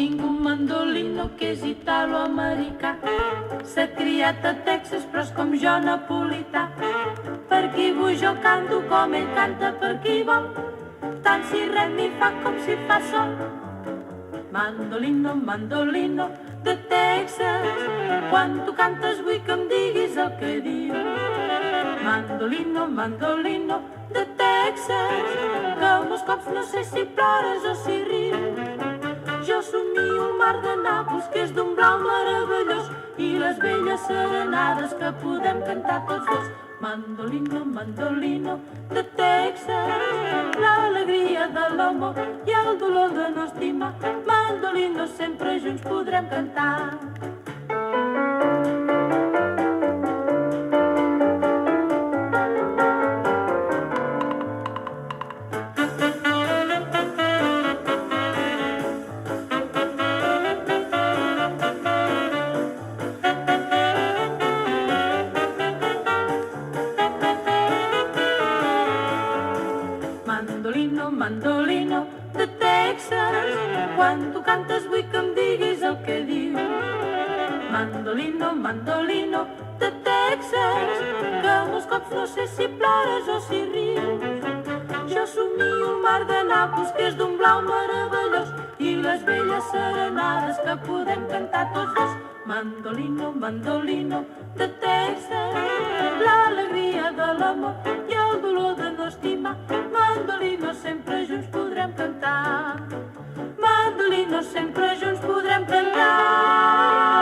Tinc un mandolino que és italo-americà. S'ha criat a Texas però és com jo napolità. Per qui vull jo canto com ell canta per qui vol. Tant si re mi fa com si fa sol. Mandolino, mandolino de Texas, quan tu cantes vull que em diguis el que dius. Mandolino, mandolino de Texas, que molts cops no sé si plores o si rius. Jo somio el mar de Nàpols, que és d'un blau meravellós, i les velles serenades que podem cantar tots dos. Mandolino, mandolino de Texas, l'alegria de l'amor i el dolor de no estimar. Mandolino, sempre junts podrem cantar. Mandolino, mandolino de Texas, quan tu cantes vull que em diguis el que dius. Mandolino, mandolino de Texas, que molts cops no sé si plores o si rius. Jo somio el mar de Nàpols, que és d'un blau meravellós, i les velles serenades que podem cantar tots dos. Mandolino, mandolino de Texas, l'alegria de l'amor i el dolor de no estimar. Mandolino, sempre junts podrem cantar. Mandolino, sempre junts podrem cantar.